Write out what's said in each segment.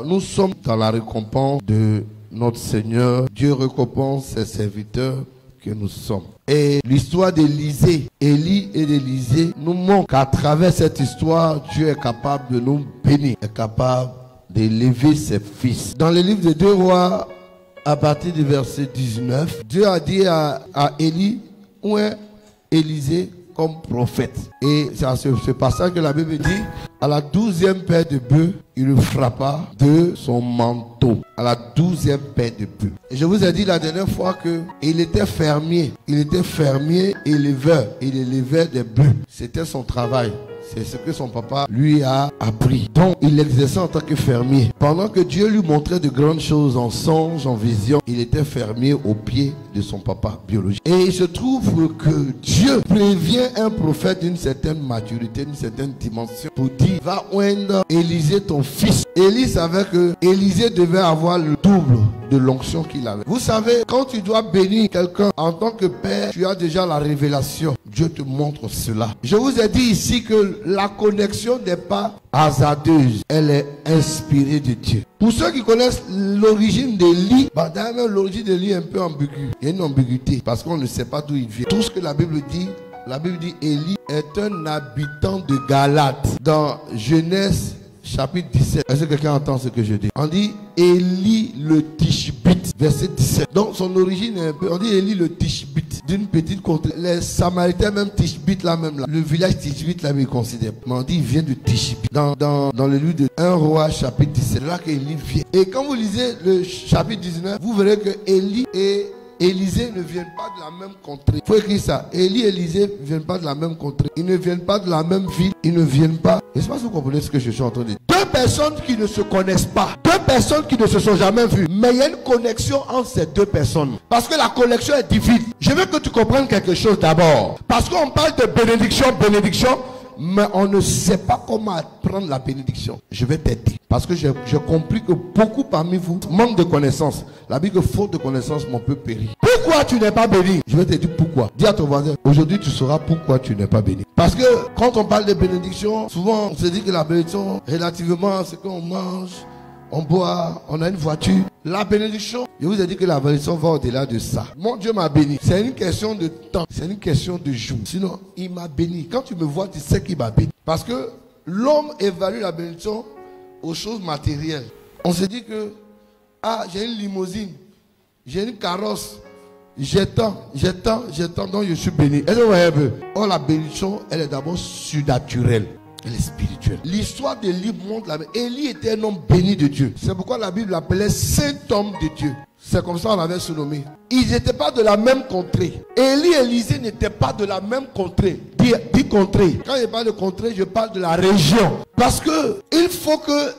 Nous sommes dans la récompense de notre Seigneur. Dieu récompense ses serviteurs que nous sommes. Et l'histoire d'Élisée, Élie et d'Élisée nous montre qu'à travers cette histoire, Dieu est capable de nous bénir, est capable d'élever ses fils. Dans le livre de 2 Rois, à partir du verset 19, Dieu a dit à Élie, où est Élisée comme prophète. Et c'est à ce passage que la Bible dit, à la 12e paire de bœufs, il le frappa de son manteau. À la 12e paire de bœufs. Et je vous ai dit la dernière fois qu'il était fermier. Il était fermier et éleveur. Il élevait des bœufs. C'était son travail. C'est ce que son papa lui a appris. Donc, il l'exerçait en tant que fermier. Pendant que Dieu lui montrait de grandes choses en songe, en vision, il était fermier au pied de son papa biologique. Et il se trouve que Dieu prévient un prophète d'une certaine maturité, d'une certaine dimension, pour dire, va oindre Élisée ton fils. Élie savait que Élisée devait avoir le double de l'onction qu'il avait. Vous savez, quand tu dois bénir quelqu'un en tant que père, tu as déjà la révélation. Dieu te montre cela. Je vous ai dit ici que la connexion n'est pas hasardeuse. Elle est inspirée de Dieu. Pour ceux qui connaissent l'origine d'Élie, d'ailleurs l'origine d'Élie est un peu ambiguë. Il y a une ambiguïté parce qu'on ne sait pas d'où il vient. Tout ce que la Bible dit Élie est un habitant de Galate. Dans Genèse chapitre 17. Est-ce que quelqu'un entend ce que je dis? On dit Élie le Tishbite, verset 17. Donc son origine est un peu, on dit Élie le Tishbite, d'une petite contrée. Les Samaritains, même Tishbite là même là, le village Tishbite là, ils considèrent. Mais on dit il vient de Tishbite. Dans le livre de 1 Roi chapitre 17, là qu'Élie vient. Et quand vous lisez le chapitre 19, vous verrez que Élie et Élisée ne viennent pas de la même contrée. Il faut écrire ça. Élie et Élisée ne viennent pas de la même contrée. Ils ne viennent pas de la même ville. Ils ne viennent pas. Je ne sais pas si vous comprenez ce que je suis en train de dire. Deux personnes qui ne se connaissent pas. Deux personnes qui ne se sont jamais vues. Mais il y a une connexion entre ces deux personnes. Parce que la connexion est divine. Je veux que tu comprennes quelque chose d'abord. Parce qu'on parle de bénédiction, mais on ne sait pas comment apprendre la bénédiction. Je vais t'aider. Parce que j'ai compris que beaucoup parmi vous manquent de connaissances. La Bible, faute de connaissances, mon peuple périt. Pourquoi tu n'es pas béni? Je vais te dire pourquoi. Dis à ton voisin, aujourd'hui tu sauras pourquoi tu n'es pas béni. Parce que quand on parle de bénédiction, souvent on se dit que la bénédiction, relativement à ce qu'on mange, on boit, on a une voiture. La bénédiction, je vous ai dit que la bénédiction va au-delà de ça. Mon Dieu m'a béni. C'est une question de temps. C'est une question de jour. Sinon, il m'a béni. Quand tu me vois, tu sais qu'il m'a béni. Parce que l'homme évalue la bénédiction aux choses matérielles. On se dit que, j'ai une limousine, j'ai une carrosse, j'ai tant, donc je suis béni. Est-ce que vous voyez un peu? Or, la bénédiction, elle est d'abord surnaturelle. Elle est spirituelle. L'histoire d'Élie montre Élie était un homme béni de Dieu. C'est pourquoi la Bible l'appelait saint homme de Dieu. C'est comme ça qu'on l'avait surnommé. Ils n'étaient pas de la même contrée. Élie et Élisée n'étaient pas de la même contrée. Dis contrée. Quand je parle de contrée, je parle de la région. Parce que il faut que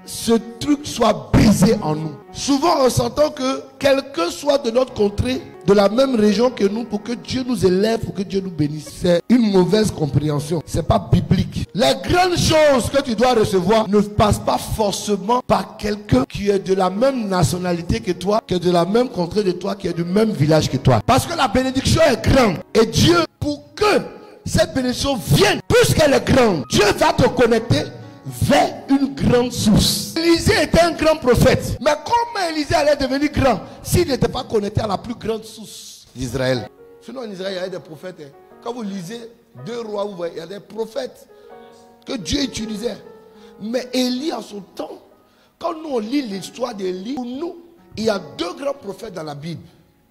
ce truc soit brisé en nous. Souvent, on s'entend que quelqu'un soit de notre contrée, de la même région que nous, pour que Dieu nous élève, pour que Dieu nous bénisse. C'est une mauvaise compréhension. C'est pas biblique. Les grandes choses que tu dois recevoir ne passent pas forcément par quelqu'un qui est de la même nationalité que toi, qui est de la même contrée de toi, qui est du même village que toi. Parce que la bénédiction est grande. Et Dieu, pour que cette bénédiction vienne, puisqu'elle est grande, Dieu va te connecter vers une grande source. Élisée était un grand prophète. Mais comment Élisée allait devenir grand s'il n'était pas connecté à la plus grande source d'Israël? Sinon en Israël, il y avait des prophètes. Quand vous lisez 2 Rois, vous voyez, il y a des prophètes que Dieu utilisait. Mais Élie en son temps, quand nous on lit l'histoire d'Élie, pour nous, il y a 2 grands prophètes dans la Bible.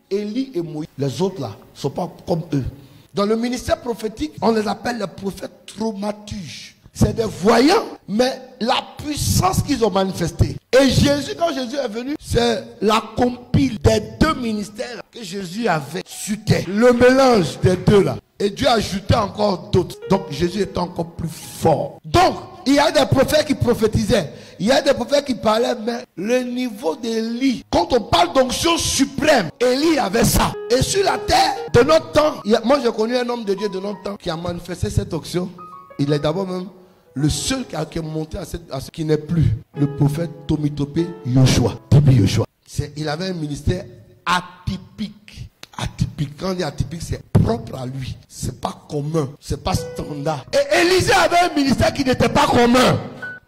Élie et Moïse. Les autres là, ne sont pas comme eux. Dans le ministère prophétique, on les appelle les prophètes traumaturges. C'est des voyants, mais la puissance qu'ils ont manifestée. Et Jésus, quand Jésus est venu, c'est la compile des 2 ministères que Jésus avait sur terre. Le mélange des 2 là. Et Dieu a ajouté encore d'autres. Donc Jésus est encore plus fort. Donc, il y a des prophètes qui prophétisaient. Il y a des prophètes qui parlaient, mais le niveau d'Élie, quand on parle d'onction suprême, Élie avait ça. Et sur la terre, de notre temps, moi j'ai connu un homme de Dieu de notre temps qui a manifesté cette onction. Il est d'abord même le seul qui est monté à ce qui n'est plus le prophète Tomitopé Yoshua. Il avait un ministère atypique. Atypique. Quand on dit atypique, c'est propre à lui. C'est pas commun. C'est pas standard. Et Élisée avait un ministère qui n'était pas commun.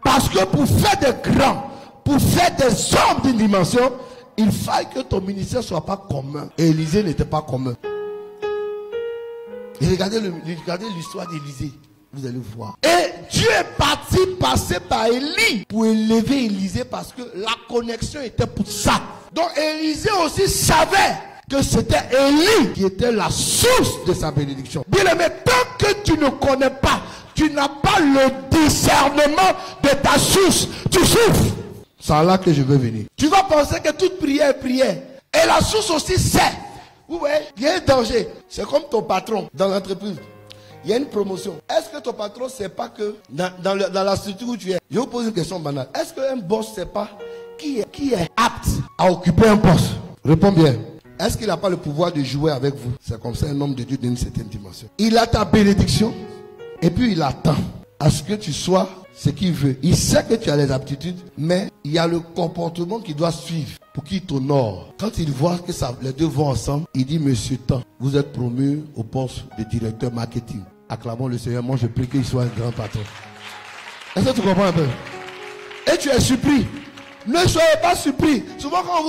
Parce que pour faire des grands, pour faire des hommes d'une dimension, il faille que ton ministère ne soit pas commun. Et Élisée n'était pas commun. Et regardez l'histoire d'Élisée. Vous allez voir. Et Dieu est parti passer par Élie pour élever Élisée parce que la connexion était pour ça. Donc Élisée aussi savait que c'était Élie qui était la source de sa bénédiction. Bien aimé, tant que tu ne connais pas, tu n'as pas le discernement de ta source, tu souffres. C'est là que je veux venir. Tu vas penser que toute prière est prière. Et la source aussi c'est. Vous voyez, il y a un danger. C'est comme ton patron dans l'entreprise. Il y a une promotion. Est-ce que ton patron ne sait pas que dans la structure où tu es, je vous pose une question banale. Est-ce qu'un boss ne sait pas qui est apte à occuper un poste? Réponds bien. Est-ce qu'il n'a pas le pouvoir de jouer avec vous? C'est comme ça un homme de Dieu d'une certaine dimension. Il a ta bénédiction et puis il attend à ce que tu sois ce qu'il veut. Il sait que tu as les aptitudes, mais il y a le comportement qui doit suivre pour qu'il t'honore. Quand il voit que les deux vont ensemble, il dit: Monsieur Tan, vous êtes promu au poste de directeur marketing. Acclamons le Seigneur. Moi, je prie qu'il soit un grand patron. Est-ce que tu comprends un peu? Et tu es surpris. Ne soyez pas surpris. Souvent, quand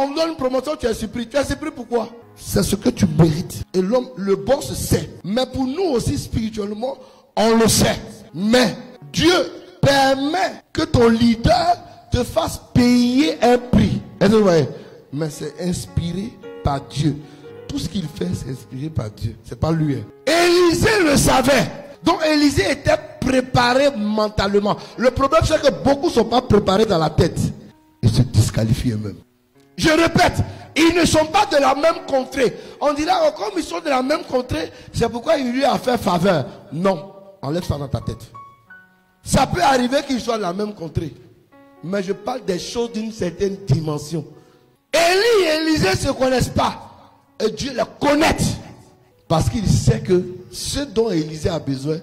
on vous donne une promotion, tu es surpris. Tu es surpris pourquoi? C'est ce que tu mérites. Et l'homme, le boss sait. Mais pour nous aussi, spirituellement, on le sait. Mais Dieu permet que ton leader te fasse payer un prix. Est-ce que vous voyez? Mais c'est inspiré par Dieu. Tout ce qu'il fait, c'est inspiré par Dieu. C'est pas lui. Élisée le savait. Donc Élisée était préparé mentalement. Le problème, c'est que beaucoup ne sont pas préparés dans la tête. Ils se disqualifient eux-mêmes. Je répète, ils ne sont pas de la même contrée. On dira, oh, comme ils sont de la même contrée, c'est pourquoi il lui a fait faveur. Non, enlève ça dans ta tête. Ça peut arriver qu'ils soient de la même contrée. Mais je parle des choses d'une certaine dimension. Élie et Élisée ne se connaissent pas. Et Dieu les connaît. Parce qu'il sait que ce dont Élisée a besoin,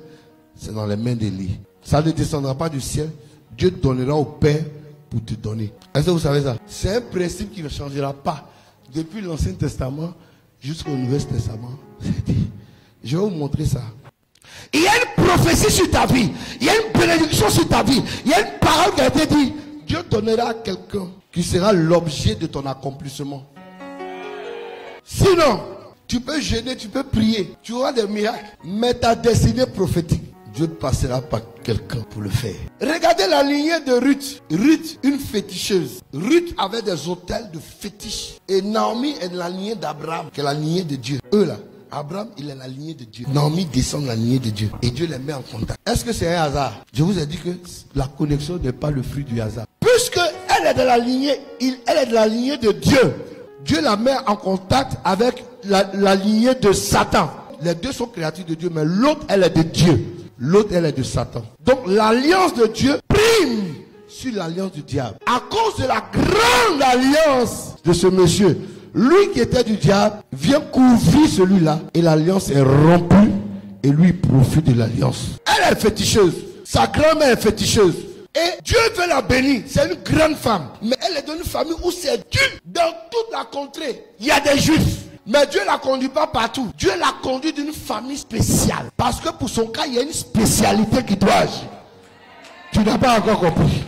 c'est dans les mains d'Élie. Ça ne descendra pas du ciel. Dieu donnera au Père pour te donner. Est-ce que vous savez ça? C'est un principe qui ne changera pas. Depuis l'Ancien Testament jusqu'au Nouveau Testament. Je vais vous montrer ça. Il y a une prophétie sur ta vie. Il y a une bénédiction sur ta vie. Il y a une parole qui a été dite. Dieu donnera à quelqu'un qui sera l'objet de ton accomplissement. Sinon, tu peux jeûner, tu peux prier, tu auras des miracles. Mais ta destinée prophétique, Dieu passera par quelqu'un pour le faire. Regardez la lignée de Ruth. Ruth, une féticheuse. Ruth avait des autels de fétiche. Et Naomi est de la lignée d'Abraham, qui est la lignée de Dieu. Eux là, Abraham, il est la lignée de Dieu. Naomi descend de la lignée de Dieu. Et Dieu les met en contact. Est-ce que c'est un hasard? Je vous ai dit que la connexion n'est pas le fruit du hasard. Puisque elle est de la lignée, elle est de la lignée de Dieu. Dieu la met en contact avec la lignée de Satan. Les deux sont créatures de Dieu, mais l'autre, elle est de Dieu. L'autre, elle est de Satan. Donc, l'alliance de Dieu prime sur l'alliance du diable. À cause de la grande alliance de ce monsieur, lui qui était du diable vient couvrir celui-là et l'alliance est rompue et lui profite de l'alliance. Elle est féticheuse. Sa grand-mère est féticheuse. Et Dieu veut la bénir. C'est une grande femme. Mais elle est dans une famille où c'est dur. Dans toute la contrée, il y a des juifs. Mais Dieu ne la conduit pas partout. Dieu la conduit d'une famille spéciale. Parce que pour son cas, il y a une spécialité qui doit agir. Tu n'as pas encore compris.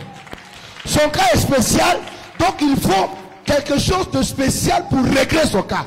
Son cas est spécial. Donc il faut quelque chose de spécial pour régler son cas.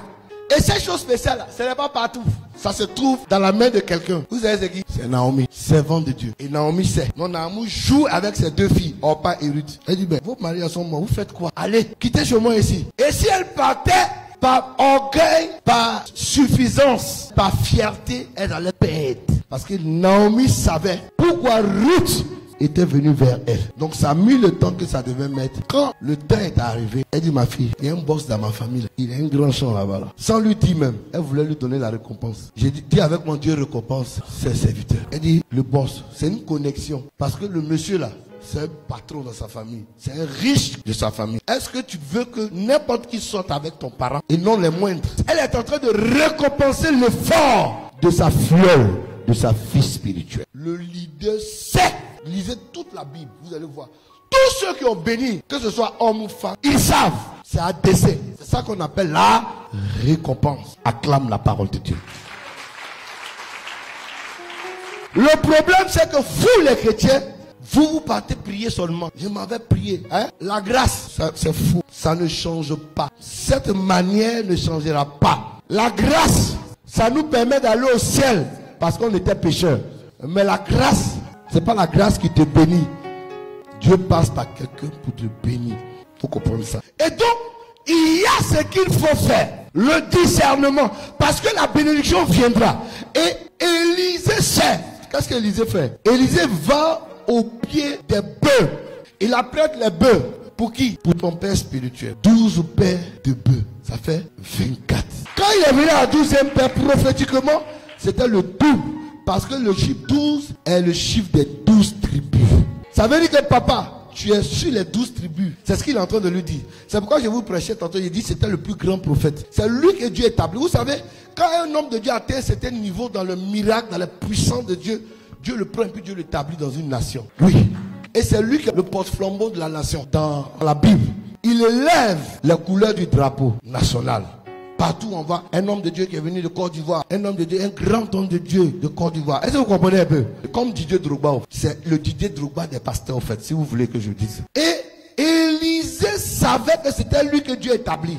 Et cette chose spéciale, ce n'est pas partout. Ça se trouve dans la main de quelqu'un. Vous savez c'est qui? C'est Naomi, servante de Dieu. Et Naomi sait. Non, Naomi joue avec ses deux filles, Orpa et Ruth. Elle dit, ben, vos maris sont morts, vous faites quoi? Allez, quittez chez moi ici. Et si elle partait par orgueil, par suffisance, par fierté, elle allait perdre. Parce que Naomi savait pourquoi Ruth était venue vers elle. Donc ça a mis le temps que ça devait mettre. Quand le temps est arrivé, elle dit, ma fille, il y a un boss dans ma famille. Il a un grand champ là-bas. Là. Sans lui dire même, elle voulait lui donner la récompense. J'ai dit, dis avec mon Dieu récompense ses serviteurs. Elle dit, le boss, c'est une connexion. Parce que le monsieur là, c'est un patron dans sa famille. C'est un riche de sa famille. Est-ce que tu veux que n'importe qui sorte avec ton parent et non les moindres? Elle est en train de récompenser l'effort de sa filleule, de sa fille spirituelle. Le leader sait. Lisez toute la Bible, vous allez voir. Tous ceux qui ont béni, que ce soit homme ou femme, ils savent. C'est à décès. C'est ça qu'on appelle la récompense. Acclame la parole de Dieu. Le problème, c'est que vous, les chrétiens, Vous partez prier seulement. Je m'avais prié. Hein? La grâce, c'est fou. Ça ne change pas. Cette manière ne changera pas. La grâce, ça nous permet d'aller au ciel parce qu'on était pécheurs. Mais la grâce, c'est pas la grâce qui te bénit. Dieu passe par quelqu'un pour te bénir. Il faut comprendre ça. Et donc, il y a ce qu'il faut faire. Le discernement. Parce que la bénédiction viendra. Et Élisée sait. Qu'est-ce qu'Élisée fait? Élisée va au pied des bœufs. Il apprête les bœufs. Pour qui? Pour ton père spirituel. 12 paires de bœufs. Ça fait 24. Quand il est venu à la 12e paire, prophétiquement, c'était le double. Parce que le chiffre 12 est le chiffre des 12 tribus. Ça veut dire que papa, tu es sur les 12 tribus. C'est ce qu'il est en train de lui dire. C'est pourquoi je vous prêchais tantôt. Il dit que c'était le plus grand prophète. C'est lui que Dieu établit. Vous savez, quand un homme de Dieu atteint un certain niveau dans le miracle, dans la puissance de Dieu, Dieu le prend et puis Dieu l'établit dans une nation. Oui. Et c'est lui qui est le porte-flambeau de la nation. Dans la Bible, il élève les couleurs du drapeau national. Partout on voit un homme de Dieu qui est venu de Côte d'Ivoire. Un homme de Dieu, un grand homme de Dieu de Côte d'Ivoire. Est-ce que vous comprenez un peu? Comme Didier Drogba. C'est le Didier Drogba des pasteurs en fait, si vous voulez que je dise. Et Élisée savait que c'était lui que Dieu établit.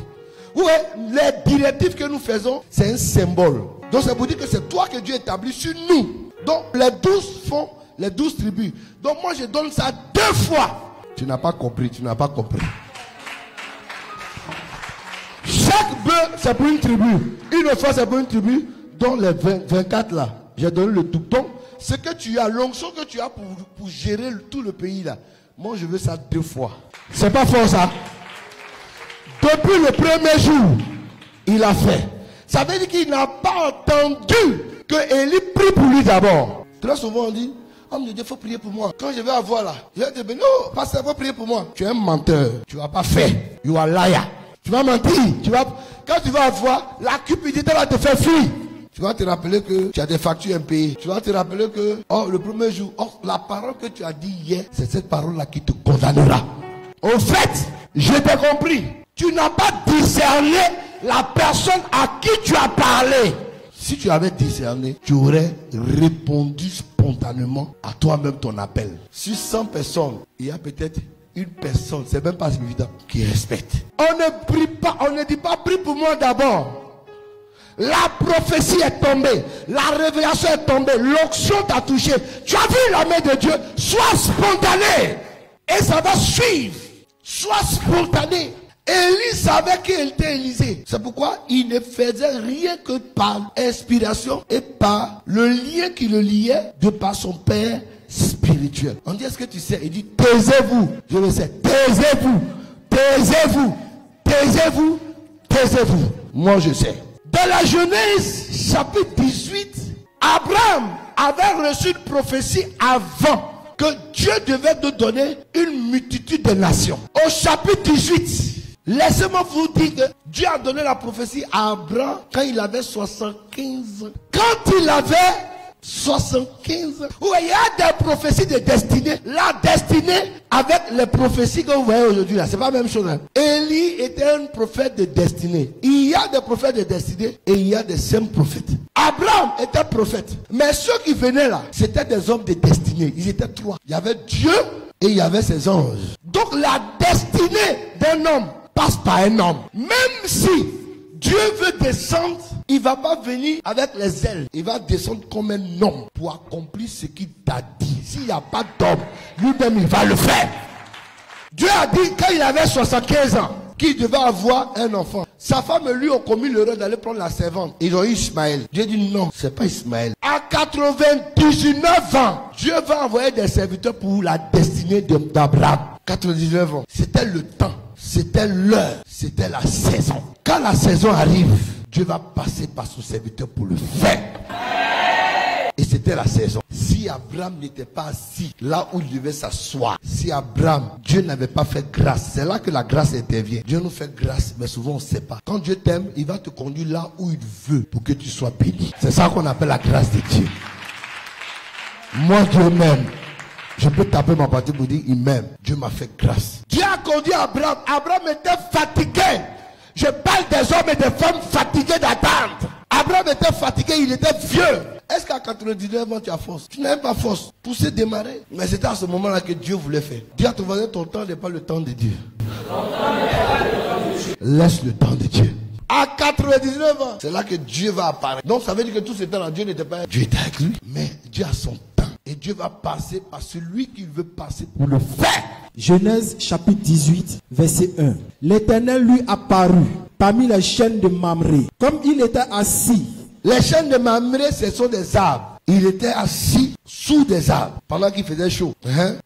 Vous voyez, les directives que nous faisons, c'est un symbole. Donc c'est pour dire que c'est toi que Dieu établit sur nous. Donc les 12 font les 12 tribus. Donc moi je donne ça 2 fois. Tu n'as pas compris, tu n'as pas compris. Chaque bœuf, c'est pour une tribu. Une fois, c'est pour une tribu. Dont les 24 là, j'ai donné le tout. Donc, ce que tu as, l'onction que tu as pour gérer tout le pays là, moi je veux ça 2 fois. C'est pas fort ça. Depuis le premier jour, il a fait. Ça veut dire qu'il n'a pas entendu que Élie prie pour lui d'abord. Très souvent on dit, homme de Dieu, il faut prier pour moi. Quand je vais avoir là, je vais te dire, non, pasteur, il faut prier pour moi. Tu es un menteur. Tu ne vas pas faire. You are liar. Tu vas mentir. Quand tu vas avoir, la cupidité va te faire fuir. Tu vas te rappeler que tu as des factures impayées. Tu vas te rappeler que, le premier jour, la parole que tu as dit hier, c'est cette parole-là qui te condamnera. Au fait, je t'ai compris. Tu n'as pas discerné la personne à qui tu as parlé. Si tu avais discerné, tu aurais répondu spontanément à toi-même ton appel. Sur 100 personnes, il y a peut-être une personne, c'est même pas évident, qui respecte. On ne prie pas, on ne dit pas prie pour moi d'abord. La prophétie est tombée, la révélation est tombée, l'onction t'a touché. Tu as vu la main de Dieu, sois spontané. Et ça va suivre. Sois spontané. Élie savait qu'il était Élisée. C'est pourquoi il ne faisait rien que par inspiration et par le lien qui le liait de par son père spirituel. On dit, est-ce que tu sais? Il dit, taisez-vous. Je le sais. Taisez-vous. Taisez-vous. Taisez-vous. Taisez-vous. Moi, je sais. Dans la Genèse, chapitre 18, Abraham avait reçu une prophétie avant que Dieu devait nous donner une multitude de nations. Au chapitre 18, laissez-moi vous dire que Dieu a donné la prophétie à Abraham quand il avait 75 ans. Quand il avait 75 ans. Oui, il y a des prophéties de destinée. La destinée avec les prophéties que vous voyez aujourd'hui là, c'est pas la même chose. Hein. Élie était un prophète de destinée. Il y a des prophètes de destinée et il y a des simples prophètes. Abraham était prophète. Mais ceux qui venaient là, c'était des hommes de destinée. Ils étaient 3. Il y avait Dieu et il y avait ses anges. Donc la destinée d'un homme passe par un homme. Même si Dieu veut descendre, il ne va pas venir avec les ailes. Il va descendre comme un homme pour accomplir ce qu'il t'a dit. S'il n'y a pas d'homme, lui-même il va le faire. Dieu a dit quand il avait 75 ans qu'il devait avoir un enfant. Sa femme et lui ont commis l'erreur d'aller prendre la servante. Ils ont eu Ismaël. Dieu dit non, c'est pas Ismaël. À 99 ans, Dieu va envoyer des serviteurs pour la destinée d'Abraham. 99 ans. C'était le temps. C'était l'heure, c'était la saison. Quand la saison arrive, Dieu va passer par son serviteur pour le faire. Et c'était la saison. Si Abraham n'était pas assis là où il devait s'asseoir, si Abraham, Dieu n'avait pas fait grâce, c'est là que la grâce intervient. Dieu nous fait grâce, mais souvent on ne sait pas. Quand Dieu t'aime, il va te conduire là où il veut pour que tu sois béni. C'est ça qu'on appelle la grâce de Dieu. Moi, Dieu m'aime. Je peux taper ma partie pour dire il m'aime. Dieu m'a fait grâce. Dieu a conduit Abraham. Abraham était fatigué. Je parle des hommes et des femmes fatigués d'attendre. Abraham était fatigué, il était vieux. Est-ce qu'à 99 ans tu as force? Tu n'as même pas force pour se démarrer. Mais c'était à ce moment-là que Dieu voulait faire. Dis à ton voisin, ton temps n'est pas le temps de Dieu. Laisse le temps de Dieu. À 99 ans, c'est là que Dieu va apparaître. Donc ça veut dire que tout ce temps-là, Dieu n'était pas... Dieu était avec lui, mais Dieu a son temps. Et Dieu va passer par celui qu'il veut passer pour le faire. Genèse chapitre 18, verset 1. L'Éternel lui apparut parmi les chênes de Mamré, comme il était assis. Les chênes de Mamré, ce sont des arbres. Il était assis sous des arbres pendant qu'il faisait chaud.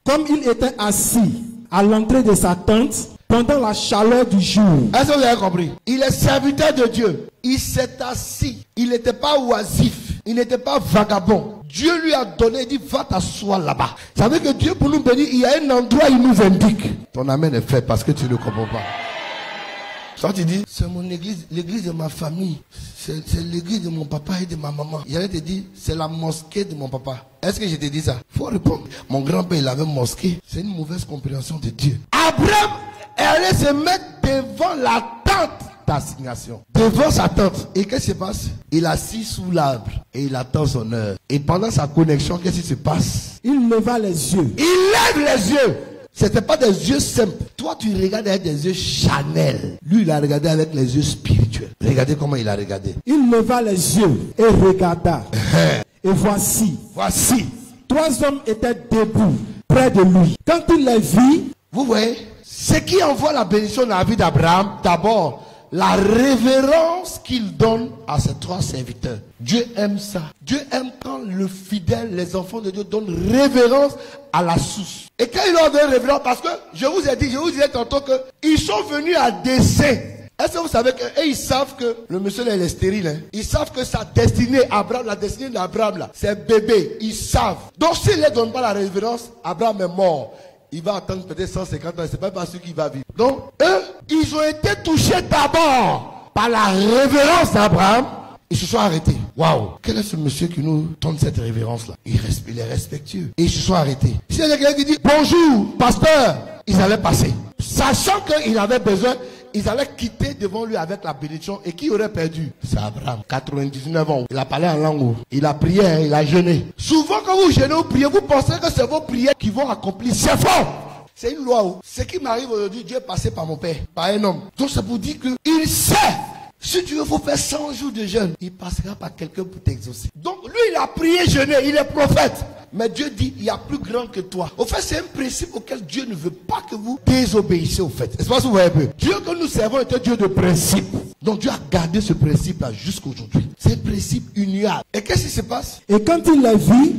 Comme il était assis à l'entrée de sa tente pendant la chaleur du jour. Est-ce que vous avez compris? Il est serviteur de Dieu. Il s'est assis. Il n'était pas oisif. Il n'était pas vagabond. Dieu lui a donné, il dit, va t'asseoir là-bas. Ça veut dire que Dieu, pour nous bénir, il y a un endroit, il nous indique. Ton amen est fait parce que tu ne comprends pas. Quand tu dis, c'est mon église, l'église de ma famille, c'est l'église de mon papa et de ma maman. Il allait te dire, c'est la mosquée de mon papa. Est-ce que je te dis ça? Faut répondre. Mon grand-père, il avait une mosquée. C'est une mauvaise compréhension de Dieu. Abraham allait se mettre devant la tente d'assignation. Devant sa tente. Et qu'est-ce qui se passe? Il est assis sous l'arbre et il attend son heure. Et pendant sa connexion, qu'est-ce qui se passe? Il leva les yeux. Il lève les yeux. C'était pas des yeux simples. Toi, tu regardes avec des yeux Chanel. Lui, il a regardé avec les yeux spirituels. Regardez comment il a regardé. Il leva les yeux et regarda. Et voici, 3 hommes étaient debout près de lui. Quand il les vit, vous voyez, ce qui envoie la bénédiction dans la vie d'Abraham, d'abord, la révérence qu'il donne à ses 3 serviteurs. Dieu aime ça. Dieu aime quand le fidèle, les enfants de Dieu donnent révérence à la source. Et quand ils leur donnent révérence, parce que je vous disais tantôt qu'ils sont venus à dessein. Est-ce que vous savez qu'ils savent que le monsieur là, il est stérile, hein? Ils savent que sa destinée, Abraham, la destinée d'Abraham là, c'est bébé. Ils savent. Donc s'ils ne donnent pas la révérence, Abraham est mort. Il va attendre peut-être 150 ans, c'est pas sûr qu'il va vivre. Donc, eux, ils ont été touchés d'abord par la révérence d'Abraham. Ils se sont arrêtés. Waouh! Quel est ce monsieur qui nous donne cette révérence-là? Il est respectueux. Et ils se sont arrêtés. Si il y a quelqu'un qui dit bonjour, pasteur, ils allaient passer. Sachant qu'ils avaient besoin, ils allaient quitter devant lui avec la bénédiction. Et qui aurait perdu? C'est Abraham, 99 ans. Il a parlé en langue. Il a prié, il a jeûné. Souvent quand vous jeûnez ou priez, vous pensez que c'est vos prières qui vont accomplir. C'est faux! C'est une loi. Ce qui m'arrive aujourd'hui, Dieu est passé par mon père, par un homme. Donc c'est pour dire qu'il sait. Si tu veux, faut faire 100 jours de jeûne. Il passera par quelqu'un pour t'exaucer. Donc lui, il a prié, jeûné, il est prophète. Mais Dieu dit, il y a plus grand que toi. Au fait, c'est un principe auquel Dieu ne veut pas que vous désobéissez au fait. Est-ce que vous voyez un peu? Dieu que nous servons est un Dieu de principe. Donc Dieu a gardé ce principe-là jusqu'aujourd'hui. C'est un principe unial. Et qu'est-ce qui se passe? Et quand il les vit,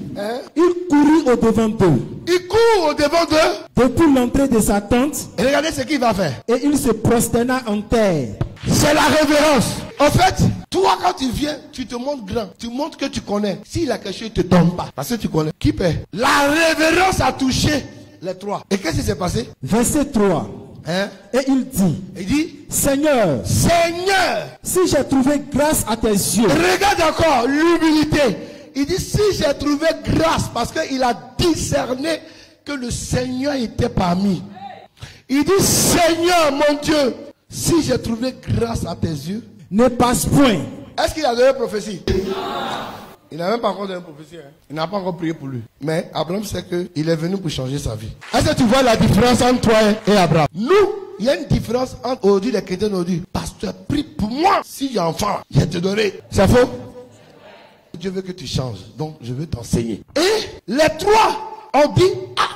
il courut au devant d'eux. Il court au devant d'eux. Depuis l'entrée de sa tente. Et regardez ce qu'il va faire. Et il se prosterna en terre. C'est la révérence. En fait, toi quand tu viens, tu te montres grand. Tu montres que tu connais. S'il a quelque chose, il ne te donne pas. Parce que tu connais. Qui paie? La révérence a touché les 3. Et qu'est-ce qui s'est passé? Verset 3. Et il dit, Seigneur, si j'ai trouvé grâce à tes yeux. Regarde encore l'humilité. Il dit, si j'ai trouvé grâce, parce qu'il a discerné que le Seigneur était parmi. Il dit, Seigneur mon Dieu, si j'ai trouvé grâce à tes yeux, ne passe point. Est-ce qu'il a donné une prophétie? Il n'a même pas encore donné une prophétie. Il n'a pas encore prié pour lui. Mais Abraham sait qu'il est venu pour changer sa vie. Est-ce que tu vois la différence entre toi et Abraham? Nous, il y a une différence entre aujourd'hui les chrétiens aujourd'hui. Pasteur, prie pour moi. Si j'ai enfant, je vais te donner. C'est faux? Dieu veut que tu changes. Donc, je veux t'enseigner. Et les 3 ont dit,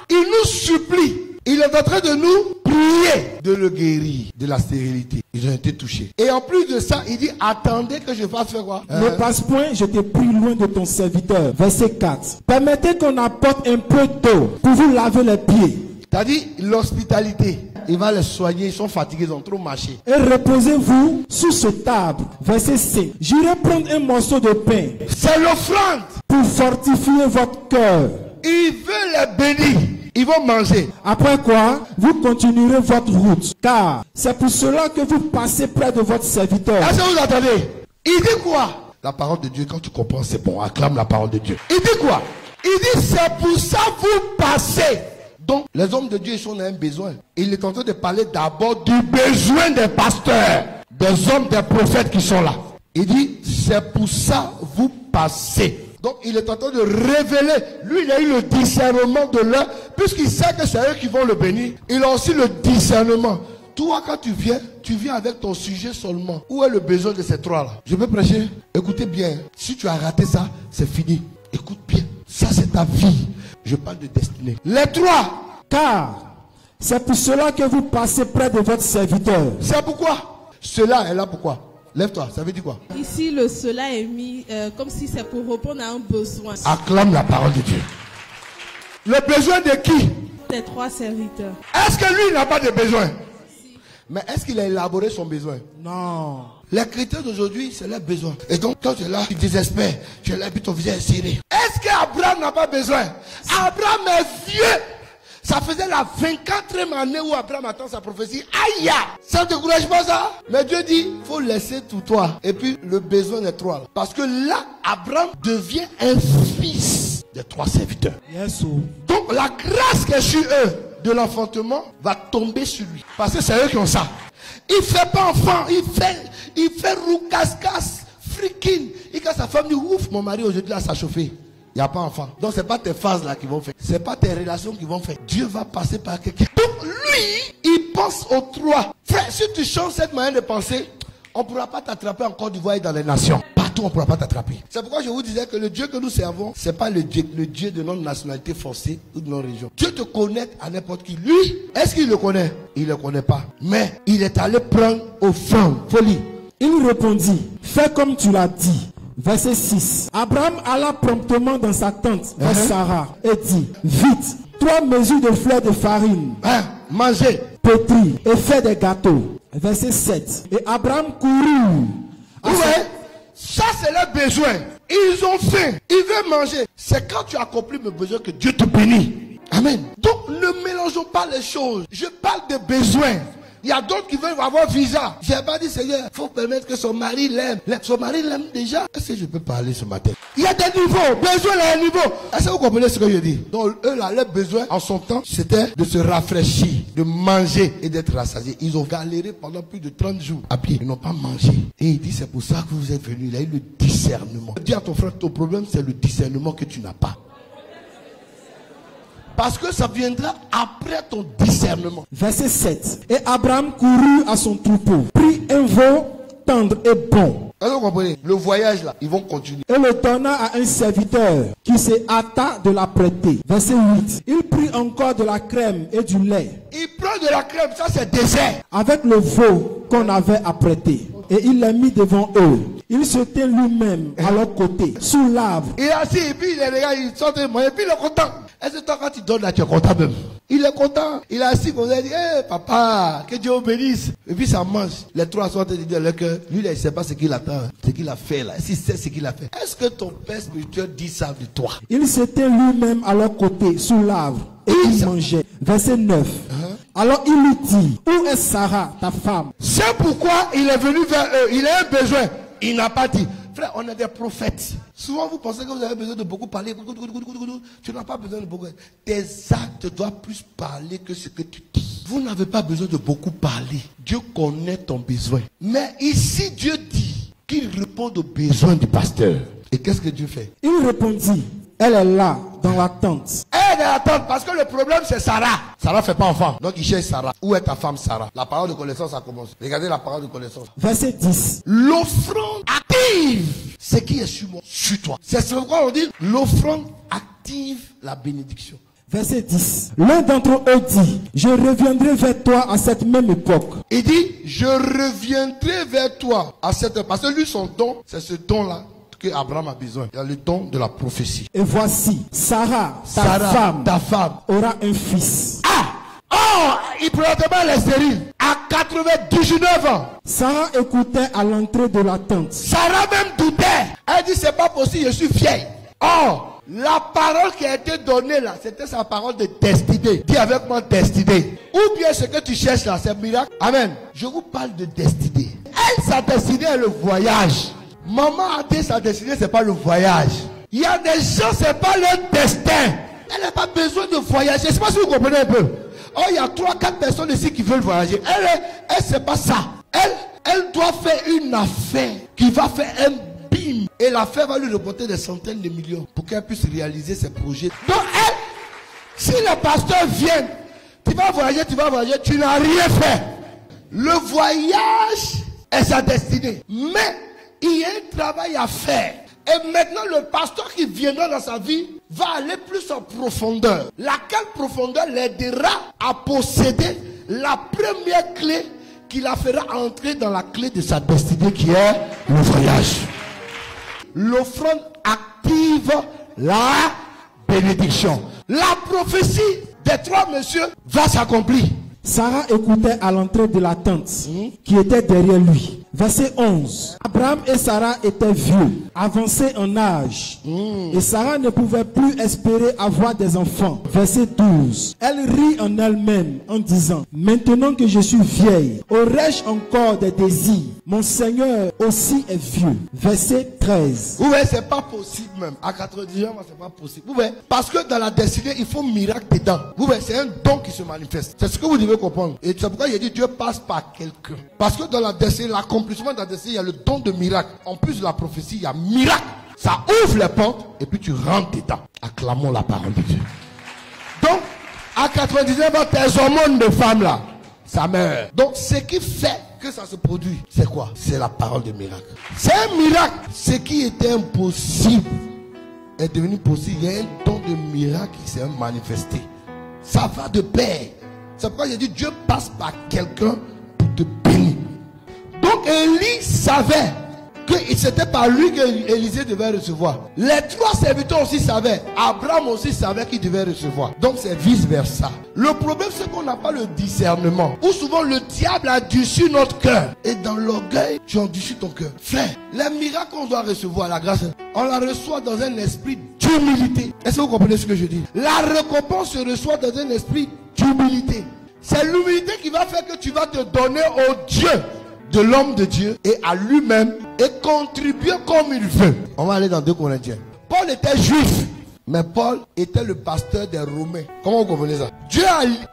il nous supplie. Il est en train de nous prier de le guérir de la stérilité. Ils ont été touchés. Et en plus de ça, il dit, attendez que je fasse faire quoi? Ne passe point, je te prie loin de ton serviteur. Verset 4. Permettez qu'on apporte un peu d'eau pour vous laver les pieds. C'est-à-dire l'hospitalité. Il va les soigner, ils sont fatigués, ils ont trop marché. Et reposez-vous sous ce table. Verset 5. J'irai prendre un morceau de pain. C'est l'offrande. Pour fortifier votre cœur. Il veut les bénir. Ils vont manger. Après quoi, vous continuerez votre route. Car c'est pour cela que vous passez près de votre serviteur. Est-ce que vous attendez? Il dit quoi? La parole de Dieu, quand tu comprends, c'est bon. Acclame la parole de Dieu. Il dit quoi? Il dit, c'est pour ça que vous passez. Donc, les hommes de Dieu, ils sont un besoin. Il est en train de parler d'abord du besoin des pasteurs, des hommes, des prophètes qui sont là. Il dit, c'est pour ça vous passez. Donc il est en train de révéler. Lui, il a eu le discernement de l'un, puisqu'il sait que c'est eux qui vont le bénir. Il a aussi le discernement. Toi, quand tu viens avec ton sujet seulement. Où est le besoin de ces trois-là? Je peux prêcher? Écoutez bien. Si tu as raté ça, c'est fini. Écoute bien. Ça, c'est ta vie. Je parle de destinée. Les trois. Car c'est pour cela que vous passez près de votre serviteur. C'est pourquoi? Cela est là pourquoi? Lève-toi, ça veut dire quoi? Ici, le cela est mis comme si c'est pour répondre à un besoin. Acclame la parole de Dieu. Le besoin de qui? Des trois serviteurs. Est-ce que lui n'a pas de besoin? Mais est-ce qu'il a élaboré son besoin? Non. Les chrétiens d'aujourd'hui, c'est leur besoin. Et donc, quand tu es là, tu désespères. Tu es là, puis ton visage est serré. Est-ce qu'Abraham n'a pas besoin? Abraham est vieux. Ça faisait la 24e année où Abraham attend sa prophétie. Aïe! Ça ne décourage pas ça? Mais Dieu dit, il faut laisser tout toi. Et puis, le besoin des trois. Parce que là, Abraham devient un fils des trois serviteurs. Yes, donc, la grâce qui est sur eux de l'enfantement va tomber sur lui. Parce que c'est eux qui ont ça. Il ne fait pas enfant. Il fait roucasse-casse, freaking. Et quand sa femme dit, ouf, mon mari aujourd'hui là, ça chauffé. Il n'y a pas enfant. Donc, ce n'est pas tes phases là qui vont faire. Ce n'est pas tes relations qui vont faire. Dieu va passer par quelqu'un. Donc, lui, il pense aux trois. Frère, si tu changes cette manière de penser, on ne pourra pas t'attraper en Côte d'Ivoire et dans les nations. Partout, on ne pourra pas t'attraper. C'est pourquoi je vous disais que le Dieu que nous servons, ce n'est pas le Dieu de notre nationalité forcée ou de notre région. Dieu te connaît à n'importe qui. Lui, est-ce qu'il le connaît? Il ne le connaît pas. Mais il est allé prendre au fond. Folie. Il répondit, fais comme tu l'as dit. Verset 6. Abraham alla promptement dans sa tente vers Sarah et dit, vite, 3 mesures de fleurs de farine. Mangez. Pétris et fais des gâteaux. Verset 7. Et Abraham courut. Ça c'est leur besoin. Ils ont faim. Ils veulent manger. C'est quand tu accomplis mes besoins que Dieu te bénit. Amen. Donc ne mélangeons pas les choses. Je parle de besoins. Il y a d'autres qui veulent avoir visa. Je n'ai pas dit, Seigneur, il faut permettre que son mari l'aime. Son mari l'aime déjà. Est-ce que je peux parler ce matin? Il y a des niveaux. Besoin, il y a un niveau. Est-ce que vous comprenez ce que je dis? Donc, eux, là, leur besoin, en son temps, c'était de se rafraîchir, de manger et d'être rassasiés. Ils ont galéré pendant plus de 30 jours à pied. Ils n'ont pas mangé. Et il dit, c'est pour ça que vous êtes venus. Il a eu le discernement. Dis à ton frère, ton problème, c'est le discernement que tu n'as pas. Parce que ça viendra après ton discernement. Verset 7. Et Abraham courut à son troupeau, prit un veau tendre et bon. Est-ce que vous comprenez? Le voyage là, ils vont continuer. Et le donna à un serviteur qui se hâta de la prêter. Verset 8. Il prit encore de la crème et du lait. Il prend de la crème, ça c'est dessert. Avec le veau qu'on avait à prêter. Et il l'a mis devant eux. Il se tient lui-même à leur côté, sous l'arbre. Il est assis, et puis il regarde, il sort de moi, et puis il est content. Est-ce que toi, quand tu donnes là, tu es content même? Il est content. Il est assis, comme ça, il dit, hey, papa, que Dieu vous bénisse. Et puis ça mange. Les trois sont en train de dire que lui, là, il ne sait pas ce qu'il attend, ce qu'il a fait là. S'il sait ce qu'il a fait. Est-ce que ton père spirituel dit ça de toi? Il se tient lui-même à leur côté, sous l'arbre. Et il mangeait. Verset 9. Alors il lui dit, où est Sarah, ta femme? C'est pourquoi il est venu vers eux. Il a un besoin. Il n'a pas dit. Frère, on est des prophètes. Souvent, vous pensez que vous avez besoin de beaucoup parler. Tu n'as pas besoin de beaucoup. Tes actes doivent plus parler que ce que tu dis. Vous n'avez pas besoin de beaucoup parler. Dieu connaît ton besoin. Mais ici, Dieu dit qu'il répond aux besoins du pasteur. Et qu'est-ce que Dieu fait? Il répondit, elle est là, dans la tente. Elle est dans la tente parce que le problème c'est Sarah. Sarah ne fait pas enfant. Donc il cherche Sarah. Où est ta femme Sarah? La parole de connaissance, ça commence. Regardez la parole de connaissance. Verset 10. L'offrande active ce qui est sur moi, sur toi. C'est ce pourquoi on dit l'offrande active la bénédiction. Verset 10. L'un d'entre eux dit, je reviendrai vers toi à cette même époque. Il dit, je reviendrai vers toi à cette époque. Parce que lui, son don, c'est ce don-là que Abraham a besoin. Il y a le don de la prophétie. Et voici, Sarah, ta femme, aura un fils. Il probablement elle est stérile. À 99 ans. Sarah écoutait à l'entrée de la tente. Sarah même doutait. Elle dit, c'est pas possible, je suis vieille. La parole qui a été donnée là, c'était sa parole de destinée. Dis avec moi destinée. Ou bien ce que tu cherches là, c'est miracle. Amen. Je vous parle de destinée. Elle, sa destinée est le voyage. Maman a dit sa destinée, c'est pas le voyage. Il y a des gens, c'est pas leur destin. Elle n'a pas besoin de voyager. Je sais pas si vous comprenez un peu. Il y a 3-4 personnes ici qui veulent voyager. Elle, c'est pas ça. Elle doit faire une affaire qui va faire un bim. Et l'affaire va lui reporter des centaines de millions pour qu'elle puisse réaliser ses projets. Donc elle, si le pasteur vient, tu vas voyager, tu n'as rien fait. Le voyage est sa destinée. Mais il y a un travail à faire. Et maintenant, le pasteur qui viendra dans sa vie va aller plus en profondeur. Laquelle profondeur l'aidera à posséder la première clé qui la fera entrer dans la clé de sa destinée qui est le voyage. L'offrande active la bénédiction. La prophétie des 3 messieurs va s'accomplir. Sarah écoutait à l'entrée de la tente qui était derrière lui. Verset 11. Abraham et Sarah étaient vieux, avancés en âge. Et Sarah ne pouvait plus espérer avoir des enfants. Verset 12. Elle rit en elle-même en disant, maintenant que je suis vieille, aurais-je encore des désirs? Mon Seigneur aussi est vieux. Verset 13. Vous voyez, c'est pas possible même. À 90 ans, c'est pas possible. Vous voyez, parce que dans la destinée, il faut miracle dedans. Vous voyez, c'est un don qui se manifeste. C'est ce que vous devez comprendre. Et c'est pourquoi il a dit Dieu passe par quelqu'un. Parce que dans la destinée, l'accomplissement de la destinée, il y a le don de miracle. En plus de la prophétie, il y a miracle. Ça ouvre les portes et puis tu rentres dedans. Acclamons la parole de Dieu. Donc, à 99 ans, tes hormones de femme là, ça meurt. Donc, ce qui fait que ça se produit, c'est quoi? C'est la parole de miracle. C'est un miracle. Ce qui était impossible est devenu possible. Il y a un don de miracle qui s'est manifesté. Ça va de pair. C'est pourquoi j'ai dit Dieu passe par quelqu'un pour te bénir. Donc Élie savait que c'était par lui que Élisée devait recevoir. Les 3 serviteurs aussi savaient. Abraham aussi savait qu'il devait recevoir. Donc c'est vice versa. Le problème c'est qu'on n'a pas le discernement. Ou souvent le diable endurcit notre cœur. Et dans l'orgueil, tu endurcis ton cœur. Frère, les miracles qu'on doit recevoir, la grâce, on la reçoit dans un esprit d'humilité. Est-ce que vous comprenez ce que je dis? La récompense se reçoit dans un esprit d'humilité. C'est l'humilité qui va faire que tu vas te donner au Dieu de l'homme de Dieu et à lui-même et contribuer comme il veut. On va aller dans 2 Corinthiens. Paul était juif, mais Paul était le pasteur des Romains. Comment vous comprenez ça? Dieu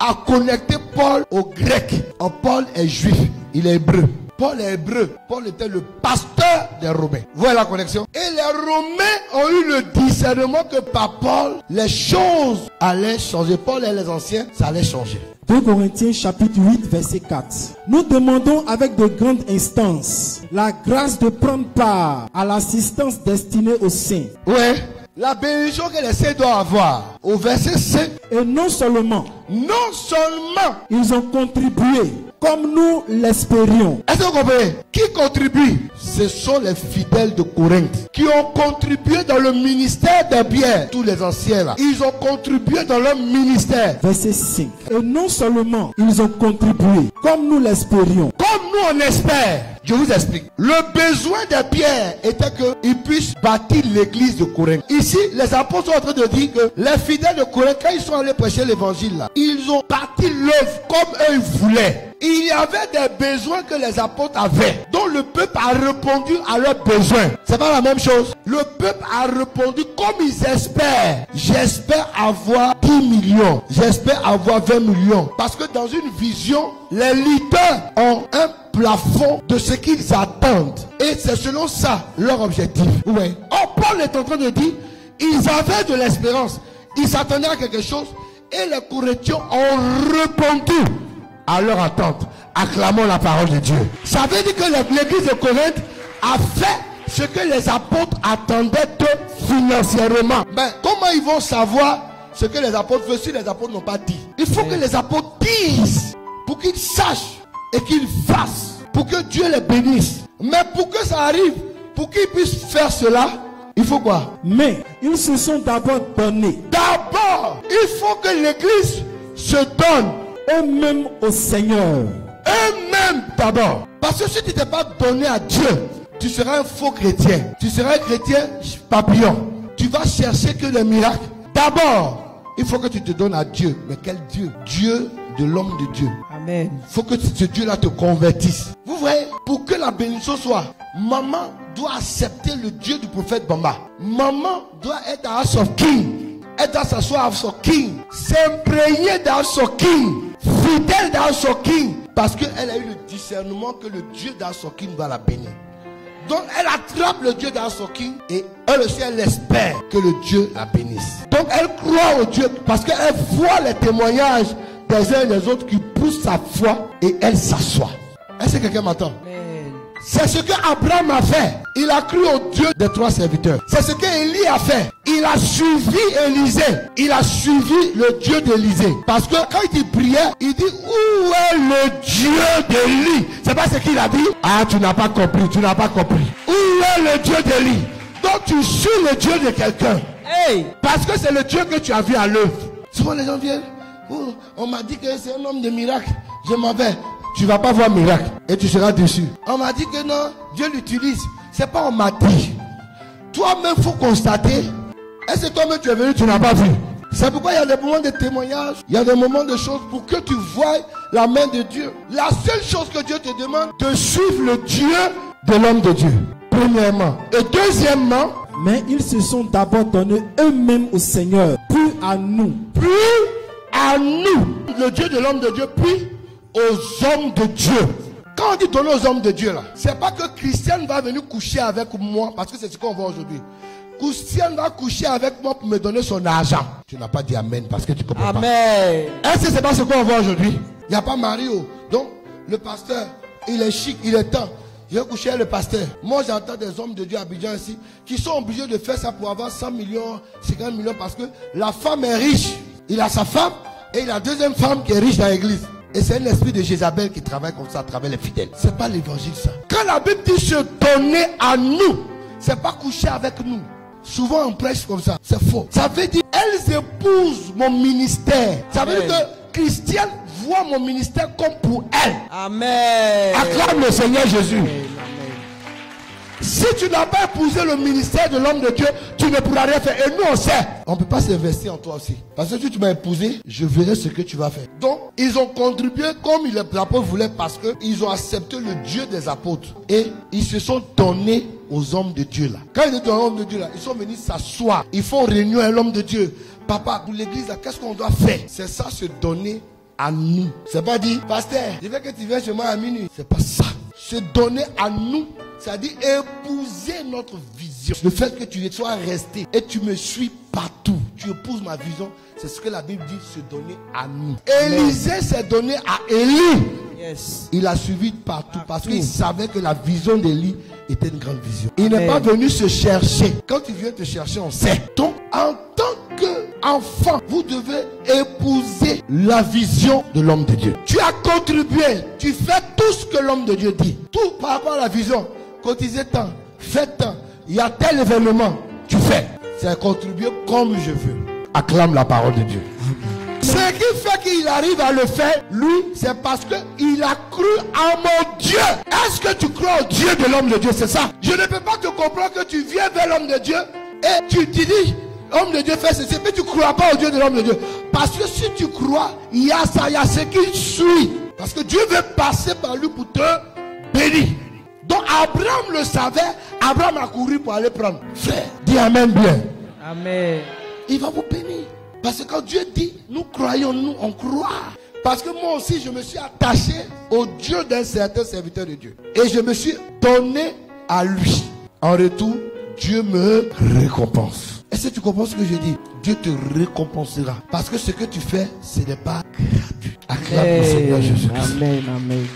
a connecté Paul aux Grecs. Paul est juif, il est hébreu. Paul est hébreu. Paul était le pasteur des Romains. Vous voyez la connexion? Et les Romains ont eu le discernement que par Paul, les choses allaient changer. Paul et les anciens, ça allait changer. 2 Corinthiens chapitre 8 verset 4. Nous demandons avec de grandes instances la grâce de prendre part à l'assistance destinée aux saints. Ouais. La bénédiction que les saints doivent avoir. Au verset 5. Et non seulement Ils ont contribué comme nous l'espérions. Est-ce que vous comprenez? Qui contribue? Ce sont les fidèles de Corinthe qui ont contribué dans le ministère de Pierre. Tous les anciens là, ils ont contribué dans leur ministère. Verset 5. Et non seulement ils ont contribué comme nous l'espérions. Comme nous on espère. Je vous explique. Le besoin de Pierre était qu'il puisse bâtir l'église de Corinthe. Ici, les apôtres sont en train de dire que les fidèles de Corinthe, quand ils sont allés prêcher l'évangile là, ils ont bâti l'œuvre comme eux ils voulaient. Il y avait des besoins que les apôtres avaient, dont le peuple a répondu à leurs besoins. C'est pas la même chose. Le peuple a répondu comme ils espèrent. J'espère avoir 10 millions. J'espère avoir 20 millions. Parce que dans une vision, les leaders ont un plafond de ce qu'ils attendent. Et c'est selon ça leur objectif. Ouais. Or, Paul est en train de dire, ils avaient de l'espérance. Ils s'attendaient à quelque chose. Et les Corinthiens ont répondu à leur attente. Acclamons la parole de Dieu. Ça veut dire que l'église de Corinthe a fait ce que les apôtres attendaient d'eux financièrement. Mais comment ils vont savoir ce que les apôtres veulent si les apôtres n'ont pas dit? Il faut que les apôtres disent pour qu'ils sachent et qu'ils fassent pour que Dieu les bénisse. Mais pour que ça arrive, pour qu'ils puissent faire cela, il faut quoi? Mais ils se sont d'abord donnés. D'abord, il faut que l'église se donne eux-mêmes au Seigneur. Eux-mêmes d'abord. Parce que si tu t'es pas donné à Dieu, tu seras un faux chrétien. Tu seras un chrétien papillon. Tu vas chercher que les miracles. D'abord, il faut que tu te donnes à Dieu. Mais quel Dieu? Dieu de l'homme de Dieu. Amen. Il faut que ce Dieu-là te convertisse. Vous voyez, pour que la bénédiction soit, maman doit accepter le Dieu du prophète Bamba. Maman doit être à House of King. Elle doit s'asseoir à House of King. S'imprégner d'House of King. Fidèle d'House of King. Parce qu'elle a eu le discernement que le Dieu d'House of King va la bénir. Donc elle attrape le Dieu dans son king et elle aussi elle espère que le Dieu la bénisse. Donc elle croit au Dieu parce qu'elle voit les témoignages des uns et des autres qui poussent sa foi et elle s'assoit. Est-ce que quelqu'un m'entend? C'est ce que Abraham a fait. Il a cru au Dieu des 3 serviteurs. C'est ce que Élie a fait. Il a suivi Élisée. Il a suivi le Dieu d'Élisée. Parce que quand il priait, il dit où est le Dieu d'Élie? C'est pas ce qu'il a dit. Ah, tu n'as pas compris, tu n'as pas compris. Où est le Dieu d'Élie? Donc tu suis le Dieu de quelqu'un. Hey. Parce que c'est le Dieu que tu as vu à l'œuvre. Souvent les gens viennent. Oh, on m'a dit que c'est un homme de miracle. Je m'en vais. Tu ne vas pas voir miracle et tu seras déçu. On m'a dit que non, Dieu l'utilise. C'est pas on m'a dit. Toi-même, il faut constater. Est-ce que toi-même tu es venu, tu n'as pas vu? C'est pourquoi il y a des moments de témoignage, il y a des moments de choses pour que tu voies la main de Dieu. La seule chose que Dieu te demande, de suivre le Dieu de l'homme de Dieu. Premièrement. Et deuxièmement, mais ils se sont d'abord donnés eux-mêmes au Seigneur, puis à nous. Puis à nous, le Dieu de l'homme de Dieu, puis aux hommes de Dieu. Quand on dit donner aux hommes de Dieu là, c'est pas que Christiane va venir coucher avec moi, parce que c'est ce qu'on voit aujourd'hui. Christiane va coucher avec moi pour me donner son argent. Tu n'as pas dit amen parce que tu comprends pas. Amen. Est-ce que c'est pas ce qu'on voit aujourd'hui? Il n'y a pas Mario. Donc le pasteur, il est chic, il est temps. Je vais coucher avec le pasteur. Moi j'entends des hommes de Dieu à Abidjan ici qui sont obligés de faire ça pour avoir 100 millions, 50 millions parce que la femme est riche. Il a sa femme et il a deuxième femme qui est riche dans l'église. Et c'est l'esprit de Jézabel qui travaille comme ça à travers les fidèles. C'est pas l'évangile ça. Quand la Bible dit se donner à nous, c'est pas coucher avec nous. Souvent on prêche comme ça. C'est faux. Ça veut dire elles épousent mon ministère. Ça veut dire que Christiane voit mon ministère comme pour elle. Amen. Acclame le Seigneur Jésus. Amen. Si tu n'as pas épousé le ministère de l'homme de Dieu, tu ne pourras rien faire. Et nous on sait. On ne peut pas s'investir en toi aussi. Parce que si tu m'as épousé, je verrai ce que tu vas faire. Donc, ils ont contribué comme les apôtres voulaient parce qu'ils ont accepté le Dieu des apôtres. Et ils se sont donnés aux hommes de Dieu là. Quand ils étaient aux hommes de Dieu là, ils sont venus s'asseoir. Ils font réunion à l'homme de Dieu. Papa, pour l'église là, qu'est-ce qu'on doit faire? C'est ça, se donner à nous. C'est pas dit, pasteur, je veux que tu viennes chez moi à minuit. C'est pas ça. Se donner à nous, c'est-à-dire épouser notre vision. Le fait que tu sois resté et tu me suis partout, tu épouses ma vision, c'est ce que la Bible dit, se donner à nous. Élisée s'est donné à Élie. Yes. Il a suivi partout parce qu'il savait que la vision d'Élie était une grande vision. Il n'est pas venu se chercher. Quand tu viens te chercher, on sait. Donc, en tant qu'enfant, vous devez épouser la vision de l'homme de Dieu. Tu as contribué, tu fais tout ce que l'homme de Dieu dit. Tout par rapport à la vision. Cotiser tant, faites tant, il y a tel événement, tu fais. C'est contribuer comme je veux. Acclame la parole de Dieu. Ce qui fait qu'il arrive à le faire, lui, c'est parce qu'il a cru en mon Dieu. Est-ce que tu crois au Dieu de l'homme de Dieu? C'est ça. Je ne peux pas te comprendre que tu viens vers l'homme de Dieu et tu te dis, l'homme de Dieu fait ceci, mais tu ne crois pas au Dieu de l'homme de Dieu. Parce que si tu crois, il y a ça, il y a ce qui suit. Parce que Dieu veut passer par lui pour te bénir. Donc Abraham le savait, Abraham a couru pour aller prendre. Frère, dis amen bien. Amen. Il va vous bénir. Parce que quand Dieu dit, nous croyons, nous, on croit. Parce que moi aussi, je me suis attaché au Dieu d'un certain serviteur de Dieu. Et je me suis donné à lui. En retour, Dieu me récompense. Est-ce que tu comprends ce que je dis? Dieu te récompensera. Parce que ce que tu fais, ce n'est pas gratuit. Acclame le Seigneur Jésus-Christ. Amen, amen.